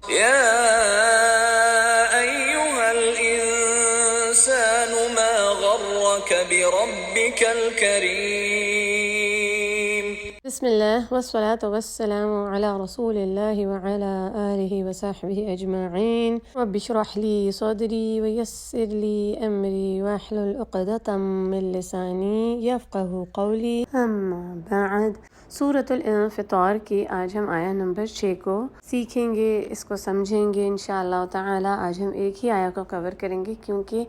يا أيها الإنسان ما غرك بربك الكريم. بسم الله والصلاة والسلام على رسول الله وعلى آله وصحبه أجمعين. رب اشرح لي صدري ويسر لي أمري واحلل عقدة من لساني يفقهوا قولي. أما بعد، سورة الانفطار کی آج ہم آیا نمبر 6 کو سیکھیں گے، اس کو سمجھیں گے انشاءاللہ تعالی۔ آج ہم ایک ہی آیا کو کور کریں گے کیونکہ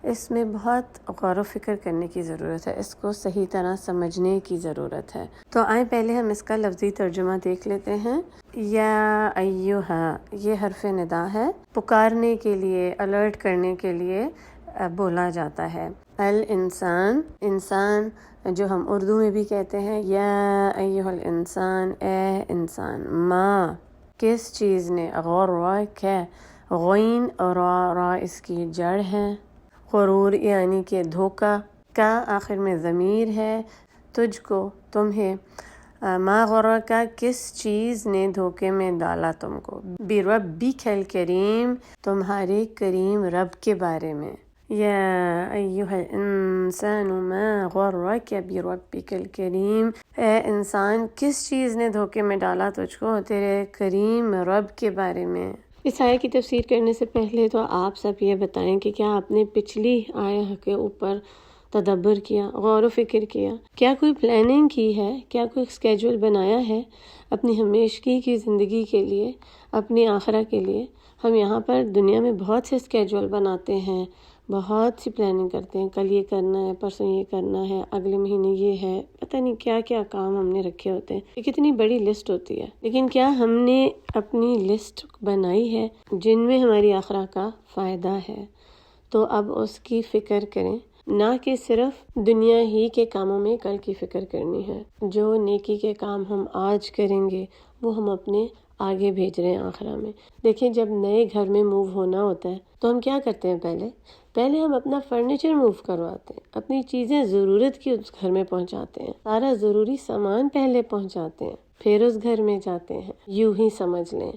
اس میں بہت غور و فکر کرنے کی ضرورت ہے، اس کو صحیح طرح سمجھنے کی ضرورت ہے۔ تو آئیں پہلے ہم اس کا لفظی ترجمہ دیکھ لیتے ہیں۔ یا ایہا، یہ حرف ندا ہے، پکارنے کے لیے، الرٹ کرنے کے لیے بولا جاتا ہے۔ الانسان، انسان جو ہم اردو میں بھی کہتے ہیں، یا ایہا الانسان، اے انسان، ما کس چیز نے، غرک ہے، غین اور را اس کی جڑ ہے، غرور یعنی کہ دھوکہ، کا آخر میں ضمیر ہے، تجھ کو، تمہیں، ما غرکا کس چیز نے دھوکے میں ڈالا تم کو، بربک الکریم تمہارے کریم رب کے بارے میں۔ یا ایہا الانسان ما غرک بربک الکریم، اے انسان کس چیز نے دھوکے میں ڈالا تجھ کو تیرے کریم رب کے بارے میں۔ اس آیہ کی تفسیر کرنے سے پہلے تو آپ سب یہ بتائیں کہ کیا آپ نے پچھلی آیہ کے اوپر تدبر کیا، غور و فکر کیا، کیا کوئی پلاننگ کی ہے، کیا کوئی اسکیجول بنایا ہے اپنی ہمیشگی کی زندگی کے لیے، اپنی آخرہ کے لیے؟ ہم یہاں پر دنیا میں بہت سے اسکیجول بناتے ہیں، بہت سی پلاننگ کرتے ہیں، کل یہ کرنا ہے، پرسوں یہ کرنا ہے، اگلے مہینے یہ ہے، پتہ نہیں کیا کیا کام ہم نے رکھے ہوتے ہیں، یہ کتنی بڑی لسٹ ہوتی ہے، لیکن کیا ہم نے اپنی لسٹ بنائی ہے جن میں ہماری آخرہ کا فائدہ ہے؟ تو اب اس کی فکر کریں، نہ کہ صرف دنیا ہی کے کاموں میں کل کی فکر کرنی ہے۔ جو نیکی کے کام ہم آج کریں گے وہ ہم اپنے آگے بھیج رہے ہیں آخرہ میں۔ دیکھیں جب نئے گھر میں موو ہونا ہوتا ہے تو ہم کیا کرتے ہیں، پہلے ہم اپنا فرنیچر موو کرواتے ہیں، اپنی چیزیں ضرورت کی اس گھر میں پہنچاتے ہیں، سارا ضروری سامان پہلے پہنچاتے ہیں، پھر اس گھر میں جاتے ہیں۔ یوں ہی سمجھ لیں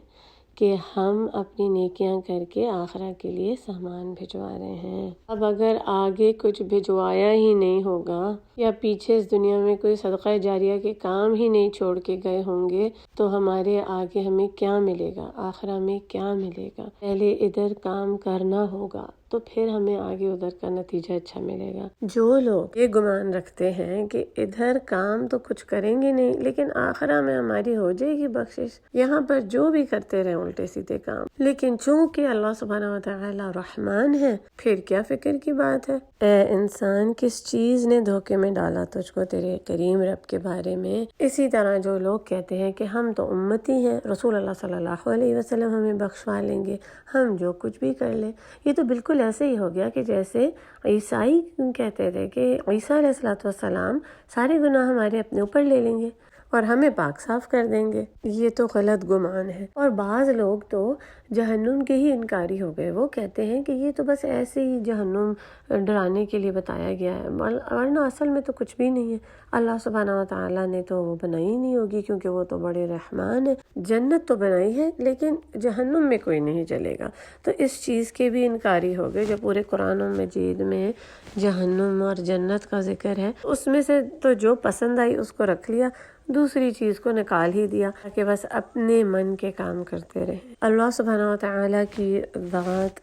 کہ ہم اپنی نیکیاں کر کے آخرہ کے لیے سامان بھجوا رہے ہیں۔ اب اگر آگے کچھ بھجوایا ہی نہیں ہوگا یا پیچھے اس دنیا میں کوئی صدقہ جاریہ کے کام ہی نہیں چھوڑ کے گئے ہوں گے تو ہمارے آگے ہمیں کیا ملے گا، آخرہ میں کیا ملے گا؟ پہلے ادھر کام کرنا ہوگا تو پھر ہمیں آگے ادھر کا نتیجہ اچھا ملے گا۔ جو لوگ یہ گمان رکھتے ہیں کہ ادھر کام تو کچھ کریں گے نہیں لیکن آخرہ میں ہماری ہو جائے گی بخشش، یہاں پر جو بھی کرتے رہے الٹے سیدھے کام، لیکن چونکہ اللہ سبحانہ وتعالی رحمان ہے، پھر کیا فکر کی بات ہے؟ اے انسان کس چیز نے دھوکے میں ڈالا تجھ کو تیرے کریم رب کے بارے میں۔ اسی طرح جو لوگ کہتے ہیں کہ ہم تو امتی ہیں، رسول اللہ صلی اللہ علیہ وسلم ہمیں بخشوا لیں گے، ہم جو کچھ بھی کر لیں، یہ تو بالکل ایسے ہی ہو گیا کہ جیسے عیسائی کہتے تھے کہ عیسیٰ علیہ السلام سارے گناہ ہمارے اپنے اوپر لے لیں گے اور ہمیں پاک صاف کر دیں گے۔ یہ تو غلط گمان ہے۔ اور بعض لوگ تو جہنم کے ہی انکاری ہو گئے، وہ کہتے ہیں کہ یہ تو بس ایسے ہی جہنم ڈرانے کے لیے بتایا گیا ہے، ورنہ اصل میں تو کچھ بھی نہیں ہے، اللہ سبحانہ وتعالی نے تو وہ بنائی نہیں ہوگی کیونکہ وہ تو بڑے رحمان ہے، جنت تو بنائی ہے لیکن جہنم میں کوئی نہیں چلے گا۔ تو اس چیز کے بھی انکاری ہو گئے۔ جو پورے قرآن مجید میں جہنم اور جنت کا ذکر ہے اس میں سے تو جو پسند آئی اس کو رکھ لیا، دوسری چیز کو نکال ہی دیا کہ بس اپنے من کے کام کرتے رہے۔ اللہ سبحانہ وتعالی کی ذات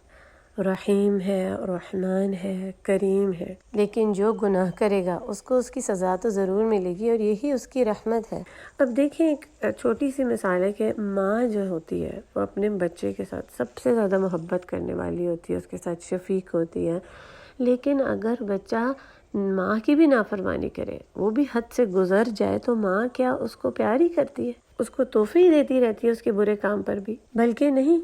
رحیم ہے، رحمان ہے، کریم ہے، لیکن جو گناہ کرے گا اس کو اس کی سزا تو ضرور ملے گی اور یہی اس کی رحمت ہے۔ اب دیکھیں ایک چھوٹی سی مثال ہے کہ ماں جو ہوتی ہے وہ اپنے بچے کے ساتھ سب سے زیادہ محبت کرنے والی ہوتی ہے، اس کے ساتھ شفیق ہوتی ہے، لیکن اگر بچہ ماں کی بھی نافرمانی کرے، وہ بھی حد سے گزر جائے تو ماں کیا اس کو پیار ہی کرتی ہے، اس کو تحفے ہی دیتی رہتی ہے اس کے برے کام پر بھی؟ بلکہ نہیں،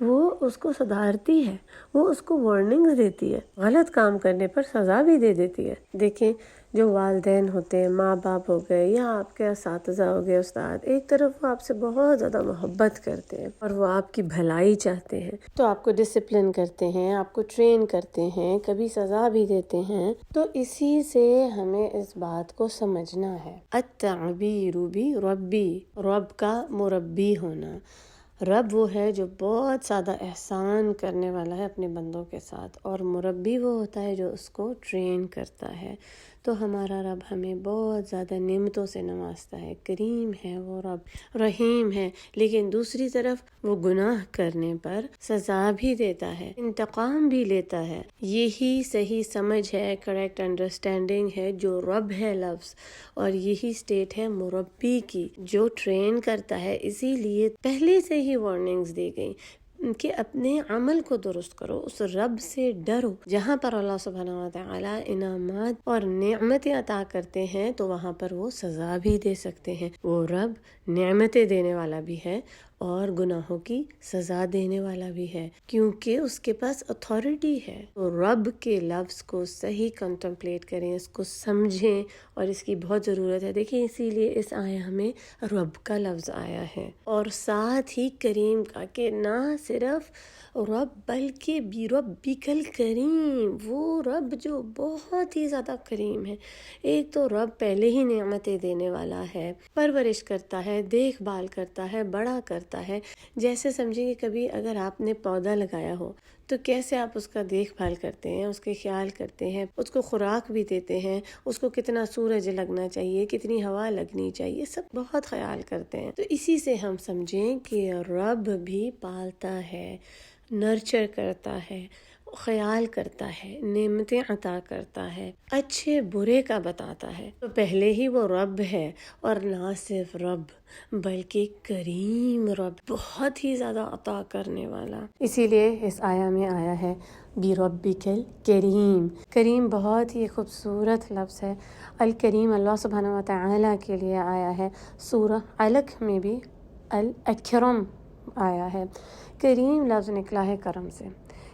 وہ اس کو سدھارتی ہے، وہ اس کو وارننگز دیتی ہے، غلط کام کرنے پر سزا بھی دے دیتی ہے۔ دیکھیں جو والدین ہوتے ہیں، ماں باپ ہو گئے یا آپ کے اساتذہ ہو گئے، استاد، ایک طرف وہ آپ سے بہت زیادہ محبت کرتے ہیں اور وہ آپ کی بھلائی چاہتے ہیں تو آپ کو ڈسپلن کرتے ہیں، آپ کو ٹرین کرتے ہیں، کبھی سزا بھی دیتے ہیں۔ تو اسی سے ہمیں اس بات کو سمجھنا ہے، التعبیر بھی ربی، رب کا مربی ہونا، رب وہ ہے جو بہت زیادہ احسان کرنے والا ہے اپنے بندوں کے ساتھ، اور مربی وہ ہوتا ہے جو اس کو ٹرین کرتا ہے۔ تو ہمارا رب ہمیں بہت زیادہ نعمتوں سے نوازتا ہے، کریم ہے وہ رب، رحیم ہے، لیکن دوسری طرف وہ گناہ کرنے پر سزا بھی دیتا ہے، انتقام بھی لیتا ہے۔ یہی صحیح سمجھ ہے، کریکٹ انڈرسٹینڈنگ ہے جو رب ہے لفظ، اور یہی سٹیٹ ہے مربی کی جو ٹرین کرتا ہے۔ اسی لیے پہلے سے ہی وارننگز دی گئی کہ اپنے عمل کو درست کرو، اس رب سے ڈرو۔ جہاں پر اللہ سبحانہ وتعالی انعامات اور نعمتیں عطا کرتے ہیں تو وہاں پر وہ سزا بھی دے سکتے ہیں۔ وہ رب نعمتیں دینے والا بھی ہے اور گناہوں کی سزا دینے والا بھی ہے، کیونکہ اس کے پاس اتھارٹی ہے۔ تو رب کے لفظ کو صحیح کنٹمپلیٹ کریں، اس کو سمجھیں، اور اس کی بہت ضرورت ہے۔ دیکھیں اسی لیے اس آیا میں رب کا لفظ آیا ہے، اور ساتھ ہی کریم کا، کہ نہ صرف رب بلکہ بھی ربک الکریم، وہ رب جو بہت ہی زیادہ کریم ہے۔ ایک تو رب پہلے ہی نعمتیں دینے والا ہے، پرورش کرتا ہے، دیکھ بھال کرتا ہے، بڑا کرتا ہے۔ جیسے سمجھیں کہ کبھی اگر آپ نے پودا لگایا ہو تو کیسے آپ اس کا دیکھ بھال کرتے ہیں، اس کے خیال کرتے ہیں، اس کو خوراک بھی دیتے ہیں، اس کو کتنا سورج لگنا چاہیے، کتنی ہوا لگنی چاہیے، سب بہت خیال کرتے ہیں۔ تو اسی سے ہم سمجھیں کہ رب بھی پالتا ہے، نرچر کرتا ہے، خیال کرتا ہے، نعمتیں عطا کرتا ہے، اچھے برے کا بتاتا ہے۔ تو پہلے ہی وہ رب ہے، اور نہ صرف رب بلکہ کریم رب، بہت ہی زیادہ عطا کرنے والا۔ اسی لیے اس آیا میں آیا ہے بِرَبِّكَ الْكَرِيمِ۔ کریم بہت ہی خوبصورت لفظ ہے۔ الکریم اللہ سبحانہ وتعالی کے لیے آیا ہے۔ سورہ علق میں بھی الاکرم آیا ہے۔ کریم لفظ نکلا ہے کرم سے۔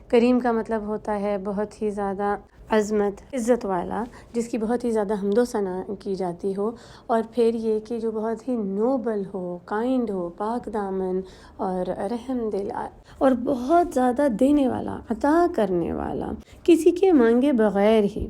کریم کا مطلب ہوتا ہے بہت ہی زیادہ عظمت، عزت والا، جس کی بہت ہی زیادہ حمد و ثنا کی جاتی ہو، اور پھر یہ کہ جو بہت ہی نوبل ہو، کائنڈ ہو، پاک دامن اور رحم دل، اور بہت زیادہ دینے والا، عطا کرنے والا، کسی کے مانگے بغیر ہی۔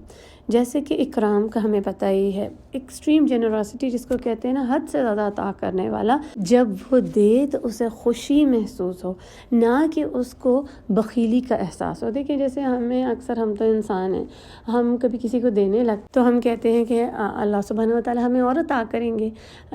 جیسے کہ اکرام کا ہمیں پتہ ہی ہے، ایکسٹریم جنراسٹی جس کو کہتے ہیں نا، حد سے زیادہ عطا کرنے والا۔ جب وہ دے تو اسے خوشی محسوس ہو، نہ کہ اس کو بخیلی کا احساس ہو۔ دیکھیں جیسے ہمیں اکثر، ہم تو انسان ہیں، ہم کبھی کسی کو دینے لگتے تو ہم کہتے ہیں کہ اللہ سبحانہ وتعالی ہمیں اور عطا کریں گے،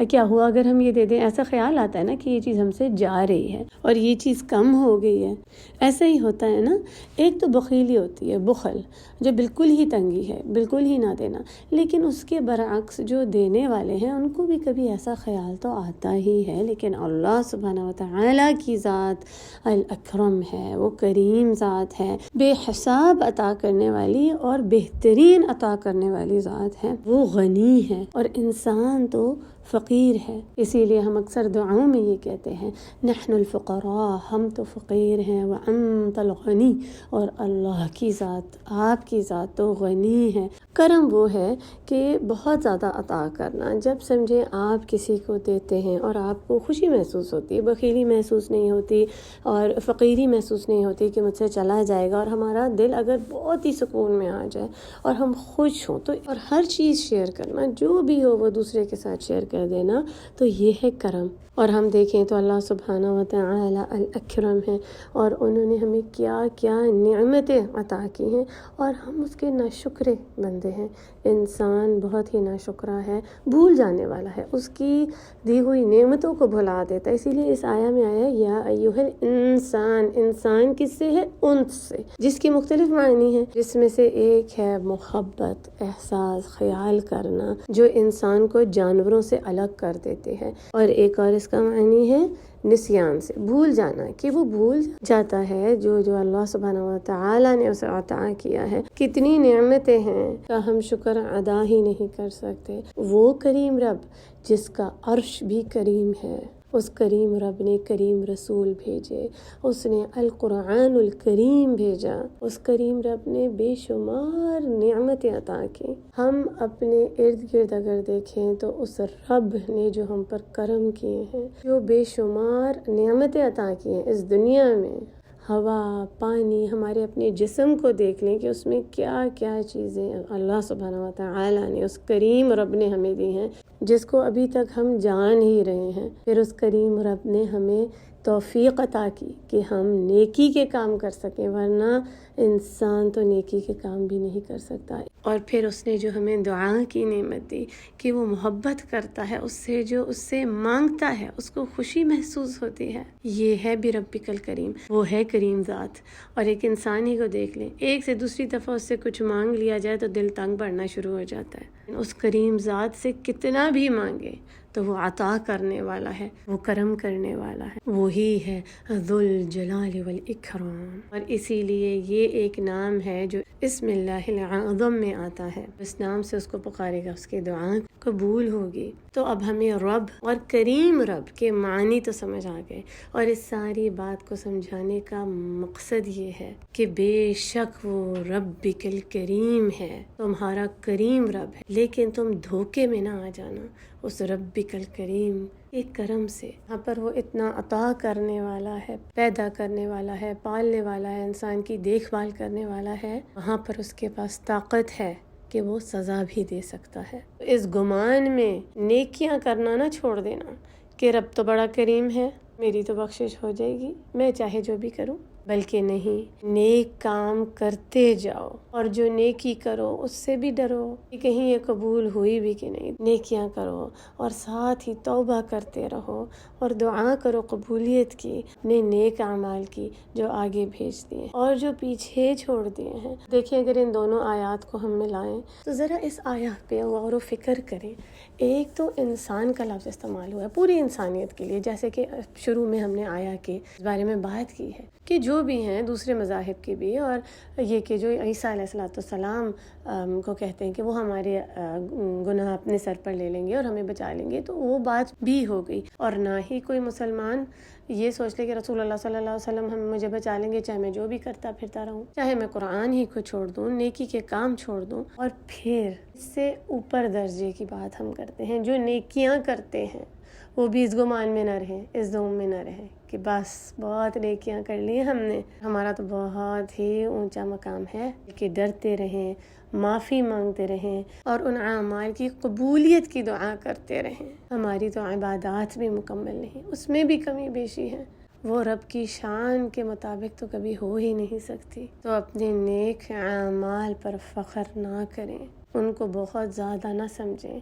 کیا ہوا اگر ہم یہ دے دیں؟ ایسا خیال آتا ہے نا کہ یہ چیز ہم سے جا رہی ہے اور یہ چیز کم ہو گئی ہے۔ ایسا ہی ہوتا ہے نا۔ ایک تو بخیلی ہوتی ہے، بخل، جو بالکل ہی تنگی ہے، بالکل ہی نہ دینا، لیکن اس کے برعکس جو دینے والے ہیں ان کو بھی کبھی ایسا خیال تو آتا ہی ہے۔ لیکن اللہ سبحانہ وتعالی کی ذات الاکرم ہے، وہ کریم ذات ہے، بے حساب عطا کرنے والی اور بہترین عطا کرنے والی ذات ہے۔ وہ غنی ہے اور انسان تو فقیر ہے۔ اسی لیے ہم اکثر دعاؤں میں یہ کہتے ہیں، نحن الفقراء، ہم تو فقیر ہیں، وانت الغنی، اور اللہ کی ذات، آپ کی ذات تو غنی ہے۔ کرم وہ ہے کہ بہت زیادہ عطا کرنا۔ جب سمجھیں آپ کسی کو دیتے ہیں اور آپ کو خوشی محسوس ہوتی ہے، بخیلی محسوس نہیں ہوتی اور فقیری محسوس نہیں ہوتی کہ مجھ سے چلا جائے گا، اور ہمارا دل اگر بہت ہی سکون میں آ جائے اور ہم خوش ہوں تو، اور ہر چیز شیئر کرنا، جو بھی ہو وہ دوسرے کے ساتھ شیئر کر دینا، تو یہ ہے کرم۔ اور ہم دیکھیں تو اللہ سبحانہ وتعالی الاکرم ہے، اور انہوں نے ہمیں کیا کیا نعمتیں عطا کی ہیں، اور ہم اس کے ناشکرے بندے ہیں۔ انسان بہت ہی ناشکرا ہے، بھول جانے والا ہے، اس کی دی ہوئی نعمتوں کو بھلا دیتا ہے۔ اسی لیے اس آیا میں آیا یا ایھا الانسان، انسان کس سے ہے؟ انس سے، جس کے مختلف معنی ہیں، جس میں سے ایک ہے محبت، احساس، خیال کرنا، جو انسان کو جانوروں سے الگ کر دیتے ہیں، اور ایک اور اس کا معنی ہے نسیان سے، بھول جانا، کہ وہ بھول جاتا ہے جو اللہ سبحانہ وتعالی نے اسے عطا کیا ہے۔ کتنی نعمتیں ہیں کہ ہم شکر ادا ہی نہیں کر سکتے۔ وہ کریم رب جس کا عرش بھی کریم ہے، اس کریم رب نے کریم رسول بھیجے، اس نے القرآن الکریم بھیجا، اس کریم رب نے بے شمار نعمتیں عطا کی۔ ہم اپنے ارد گرد اگر دیکھیں تو اس رب نے جو ہم پر کرم کیے ہیں، جو بے شمار نعمتیں عطا کی ہیں اس دنیا میں، ہوا، پانی، ہمارے اپنے جسم کو دیکھ لیں کہ اس میں کیا کیا چیزیں اللہ سبحانہ وتعالی نے، اس کریم رب نے ہمیں دی ہیں، جس کو ابھی تک ہم جان ہی رہے ہیں۔ پھر اس کریم رب نے ہمیں توفیق عطا کی کہ ہم نیکی کے کام کر سکیں، ورنہ انسان تو نیکی کے کام بھی نہیں کر سکتا۔ اور پھر اس نے جو ہمیں دعا کی نعمت دی کہ وہ محبت کرتا ہے اس سے، جو اس سے مانگتا ہے اس کو خوشی محسوس ہوتی ہے۔ یہ ہے بربک الکریم، وہ ہے کریم ذات۔ اور ایک انسان ہی کو دیکھ لیں، ایک سے دوسری دفعہ اس سے کچھ مانگ لیا جائے تو دل تنگ پڑنا شروع ہو جاتا ہے۔ اس کریم ذات سے کتنا بھی مانگے تو وہ عطا کرنے والا ہے، وہ کرم کرنے والا ہے، وہی ہے ذو الجلال والاکرام۔ اور اسی لیے یہ ایک نام ہے جو اسم اللہ العظم میں آتا ہے، اس نام سے اس کو پکارے گا اس کی دعا قبول ہوگی۔ تو اب ہمیں رب اور کریم رب کے معنی تو سمجھ آ گئے، اور اس ساری بات کو سمجھانے کا مقصد یہ ہے کہ بے شک وہ ربک الکریم ہے، تمہارا کریم رب ہے، لیکن تم دھوکے میں نہ آ جانا اس ربک الکریم ایک کرم سے۔ یہاں پر وہ اتنا عطا کرنے والا ہے، پیدا کرنے والا ہے، پالنے والا ہے، انسان کی دیکھ بھال کرنے والا ہے، وہاں پر اس کے پاس طاقت ہے کہ وہ سزا بھی دے سکتا ہے۔ اس گمان میں نیکیاں کرنا نہ چھوڑ دینا کہ رب تو بڑا کریم ہے، میری تو بخشش ہو جائے گی، میں چاہے جو بھی کروں، بلکہ نہیں، نیک کام کرتے جاؤ، اور جو نیکی کرو اس سے بھی ڈرو کہ کہیں یہ قبول ہوئی بھی کہ نہیں۔ نیکیاں کرو اور ساتھ ہی توبہ کرتے رہو اور دعا کرو قبولیت کی، اپنے نیک اعمال کی جو آگے بھیج دیے اور جو پیچھے چھوڑ دیے ہیں۔ دیکھیں اگر ان دونوں آیات کو ہم ملائیں تو ذرا اس آیات پہ غور و فکر کریں۔ ایک تو انسان کا لفظ استعمال ہوا ہے پوری انسانیت کے لیے، جیسے کہ شروع میں ہم نے آیا کے بارے میں بات کی ہے کہ جو بھی ہیں دوسرے مذاہب کے بھی، اور یہ کہ جو عیسیٰ علیہ السلام کو کہتے ہیں کہ وہ ہمارے گناہ اپنے سر پر لے لیں گے اور ہمیں بچا لیں گے، تو وہ بات بھی ہو گئی۔ اور نہ ہی کوئی مسلمان یہ سوچ لے کہ رسول اللہ صلی اللہ علیہ وسلم ہم مجھے بچا لیں گے، چاہے میں جو بھی کرتا پھرتا رہوں، چاہے میں قرآن ہی کو چھوڑ دوں، نیکی کے کام چھوڑ دوں۔ اور پھر اس سے اوپر درجے کی بات ہم کرتے ہیں، جو نیکیاں کرتے ہیں وہ بھی اس گمان میں نہ رہیں، اس ذوم میں نہ رہیں کہ بس بہت نیکیاں کر لی ہم نے، ہمارا تو بہت ہی اونچا مقام ہے، کہ ڈرتے رہیں، معافی مانگتے رہیں اور ان اعمال کی قبولیت کی دعا کرتے رہیں۔ ہماری تو عبادات بھی مکمل نہیں، اس میں بھی کمی بیشی ہے، وہ رب کی شان کے مطابق تو کبھی ہو ہی نہیں سکتی۔ تو اپنے نیک اعمال پر فخر نہ کریں، ان کو بہت زیادہ نہ سمجھیں،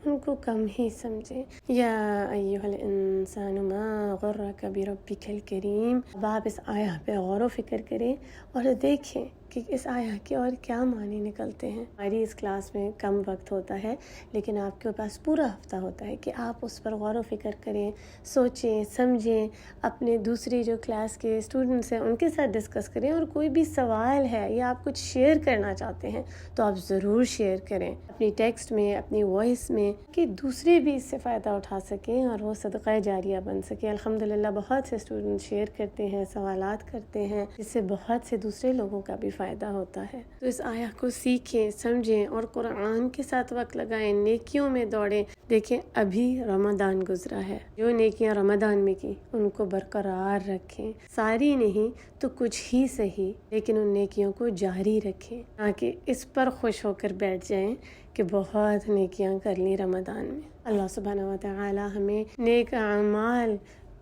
ان کو کم ہی سمجھیں۔ یا ایھا الانسان ما غرک بربک الکریم۔ اب آپ اس آیہ پہ غور و فکر کریں اور دیکھیں کہ اس آیہ کے اور کیا معنی نکلتے ہیں۔ ہماری اس کلاس میں کم وقت ہوتا ہے، لیکن آپ کے پاس پورا ہفتہ ہوتا ہے کہ آپ اس پر غور و فکر کریں، سوچیں، سمجھیں، اپنے دوسری جو کلاس کے اسٹوڈنٹس ہیں ان کے ساتھ ڈسکس کریں، اور کوئی بھی سوال ہے یا آپ کچھ شیئر کرنا چاہتے ہیں تو آپ ضرور شیئر کریں اپنی ٹیکسٹ میں، اپنی وائس میں، کہ دوسرے بھی اس سے فائدہ اٹھا سکیں اور وہ صدقہ جاریہ بن سکیں۔ الحمدللہ بہت سے اسٹوڈنٹ شیئر کرتے ہیں، سوالات کرتے ہیں، جس سے بہت سے دوسرے لوگوں کا بھی فائدہ ہوتا ہے۔ تو اس آیہ کو سیکھیں، سمجھیں اور قرآن کے ساتھ وقت لگائیں، نیکیوں میں دوڑیں۔ دیکھیں ابھی رمضان گزرا ہے، جو نیکیاں رمضان میں کی ان کو برقرار رکھیں، ساری نہیں تو کچھ ہی صحیح، لیکن ان نیکیوں کو جاری رکھیں، تاکہ اس پر خوش ہو کر بیٹھ جائیں کہ بہت نیکیاں کر لی رمضان میں۔ اللہ سبحانہ وتعالی ہمیں نیک اعمال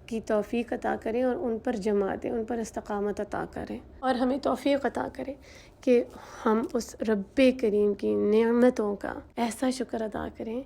کی توفیق عطا کریں اور ان پر جمع دیں، ان پر استقامت عطا کریں، اور ہمیں توفیق عطا کریں کہ ہم اس رب کریم کی نعمتوں کا ایسا شکر ادا کریں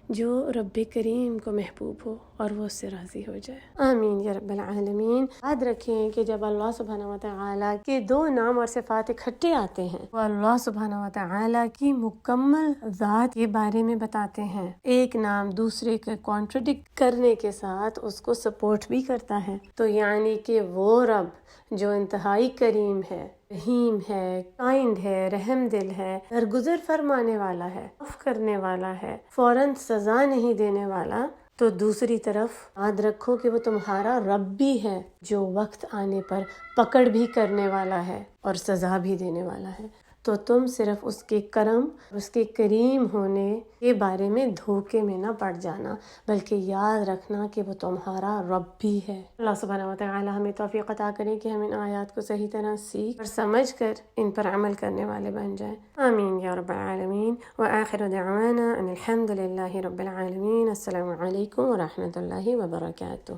جو رب کریم کو محبوب ہو اور وہ اس سے راضی ہو جائے۔ آمین یا رب العالمین۔ یاد رکھیں کہ جب اللہ سبحانہ وتعالی کے دو نام اور صفات اکٹھے آتے ہیں وہ اللہ سبحانہ وتعالی کی مکمل ذات کے بارے میں بتاتے ہیں۔ ایک نام دوسرے کے کانٹرڈکٹ کرنے کے ساتھ اس کو سپورٹ بھی کرتا ہے، تو یعنی کہ وہ رب جو انتہائی کریم ہے، رحیم ہے، کائنڈ ہے، رحم دل ہے، درگزر فرمانے والا ہے، معاف کرنے والا ہے، فوراً سزا نہیں دینے والا، تو دوسری طرف یاد رکھو کہ وہ تمہارا رب بھی ہے جو وقت آنے پر پکڑ بھی کرنے والا ہے اور سزا بھی دینے والا ہے۔ تو تم صرف اس کے کرم، اس کے کریم ہونے کے بارے میں دھوکے میں نہ پڑ جانا، بلکہ یاد رکھنا کہ وہ تمہارا رب بھی ہے۔ اللہ سبحانہ وتعالی ہمیں توفیق عطا کریں کہ ہم ان آیات کو صحیح طرح سیکھ اور سمجھ کر ان پر عمل کرنے والے بن جائیں۔ آمین یا رب العالمین۔ وآخر دعوانا ان الحمد للہ رب العالمین۔ السلام علیکم ورحمۃ اللہ وبرکاتہ۔